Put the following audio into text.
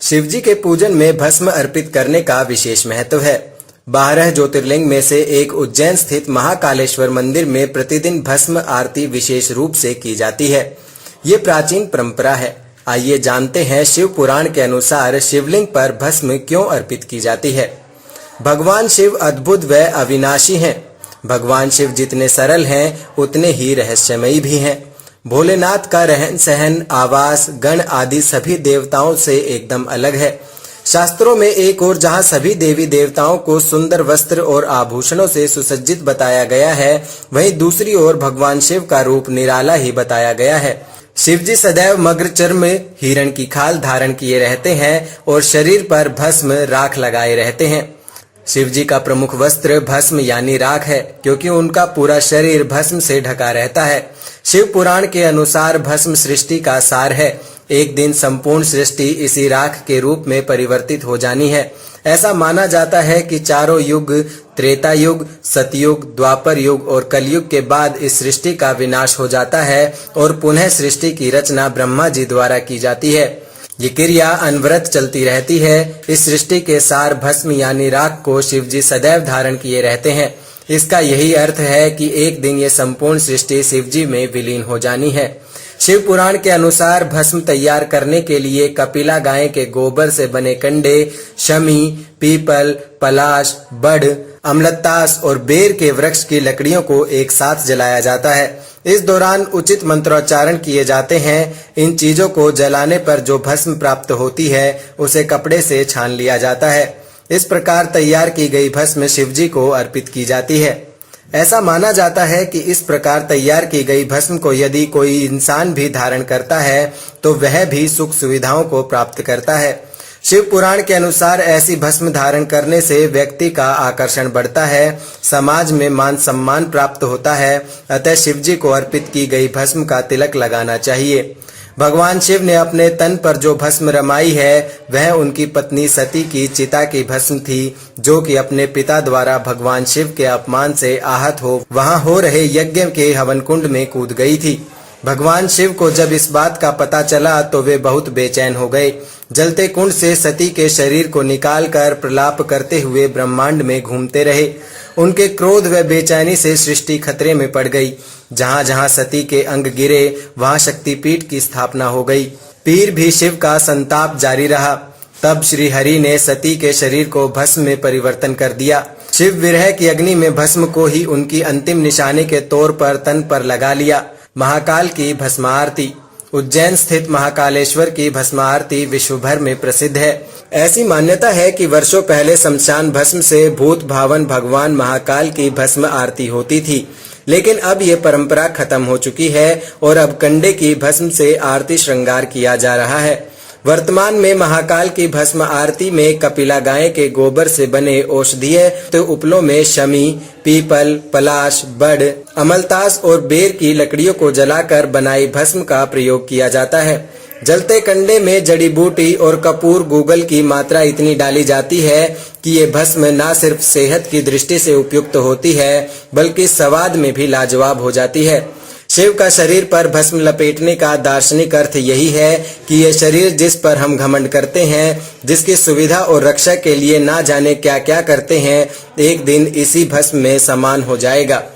शिवजी के पूजन में भस्म अर्पित करने का विशेष महत्व है। 12 ज्योतिर्लिंग में से एक उज्जैन स्थित महाकालेश्वर मंदिर में प्रतिदिन भस्म आरती विशेष रूप से की जाती है। ये प्राचीन परंपरा है। आइए जानते हैं शिव पुराण के अनुसार शिवलिंग पर भस्म क्यों अर्पित की जाती है। भगवान शिव अद्भुत व अविनाशी हैं। भगवान शिव जितने सरल हैं उतने ही रहस्यमयी भी हैं। भोलेनाथ का रहन सहन, आवास, गण आदि सभी देवताओं से एकदम अलग है। शास्त्रों में एक ओर जहां सभी देवी देवताओं को सुंदर वस्त्र और आभूषणों से सुसज्जित बताया गया है, वहीं दूसरी ओर भगवान शिव का रूप निराला ही बताया गया है। शिवजी सदैव मग्र चर्म हिरण की खाल धारण किए रहते हैं और शरीर पर भस्म राख लगाए रहते हैं। शिवजी का प्रमुख वस्त्र भस्म यानी राख है, क्योंकि उनका पूरा शरीर भस्म से ढका रहता है। शिव पुराण के अनुसार भस्म सृष्टि का सार है। एक दिन संपूर्ण सृष्टि इसी राख के रूप में परिवर्तित हो जानी है। ऐसा माना जाता है कि चारों युग, त्रेता युग, सतयुग, द्वापर युग और कलयुग के बाद इस सृष्टि का विनाश हो जाता है और पुनः सृष्टि की रचना ब्रह्मा जी द्वारा की जाती है। ये क्रिया अनवरत चलती रहती है। इस सृष्टि के सार भस्म यानी राख को शिवजी सदैव धारण किए रहते हैं। इसका यही अर्थ है कि एक दिन ये संपूर्ण सृष्टि शिवजी में विलीन हो जानी है। शिव पुराण के अनुसार भस्म तैयार करने के लिए कपिला गाय के गोबर से बने कंडे, शमी, पीपल, पलाश, बड़, अमलतास और बेर के वृक्ष की लकड़ियों को एक साथ जलाया जाता है। इस दौरान उचित मंत्रोच्चारण किए जाते हैं। इन चीजों को जलाने पर जो भस्म प्राप्त होती है उसे कपड़े से छान लिया जाता है। इस प्रकार तैयार की गई भस्म शिवजी को अर्पित की जाती है। ऐसा माना जाता है कि इस प्रकार तैयार की गई भस्म को यदि कोई इंसान भी धारण करता है तो वह भी सुख सुविधाओं को प्राप्त करता है। शिव पुराण के अनुसार ऐसी भस्म धारण करने से व्यक्ति का आकर्षण बढ़ता है, समाज में मान सम्मान प्राप्त होता है। अतः शिवजी को अर्पित की गई भस्म का तिलक लगाना चाहिए। भगवान शिव ने अपने तन पर जो भस्म रमाई है वह उनकी पत्नी सती की चिता की भस्म थी, जो कि अपने पिता द्वारा भगवान शिव के अपमान से आहत हो वहां हो रहे यज्ञ के हवन कुंड में कूद गई थी। भगवान शिव को जब इस बात का पता चला तो वे बहुत बेचैन हो गए। जलते कुंड से सती के शरीर को निकालकर प्रलाप करते हुए ब्रह्मांड में घूमते रहे। उनके क्रोध व बेचैनी से सृष्टि खतरे में पड़ गई। जहां जहां सती के अंग गिरे वहां शक्तिपीठ की स्थापना हो गई। पीर भी शिव का संताप जारी रहा। तब श्री हरि ने सती के शरीर को भस्म में परिवर्तन कर दिया। शिव विरह की अग्नि में भस्म को ही उनकी अंतिम निशाने के तौर पर तन पर लगा लिया। महाकाल की भस्म आरती। उज्जैन स्थित महाकालेश्वर की भस्म आरती विश्व भर में प्रसिद्ध है। ऐसी मान्यता है कि वर्षों पहले शमशान भस्म से भूत भावन भगवान महाकाल की भस्म आरती होती थी, लेकिन अब ये परंपरा खत्म हो चुकी है और अब कंडे की भस्म से आरती श्रृंगार किया जा रहा है। वर्तमान में महाकाल की भस्म आरती में कपिला गाय के गोबर से बने औषधीय उपलों में शमी, पीपल, पलाश, बड़, अमलतास और बेर की लकड़ियों को जलाकर बनाई भस्म का प्रयोग किया जाता है। जलते कंडे में जड़ी बूटी और कपूर गूगल की मात्रा इतनी डाली जाती है कि ये भस्म न सिर्फ सेहत की दृष्टि से उपयुक्त होती है बल्कि स्वाद में भी लाजवाब हो जाती है। शिव का शरीर पर भस्म लपेटने का दार्शनिक अर्थ यही है कि ये शरीर जिस पर हम घमंड करते हैं, जिसकी सुविधा और रक्षा के लिए ना जाने क्या क्या करते हैं, एक दिन इसी भस्म में समान हो जाएगा।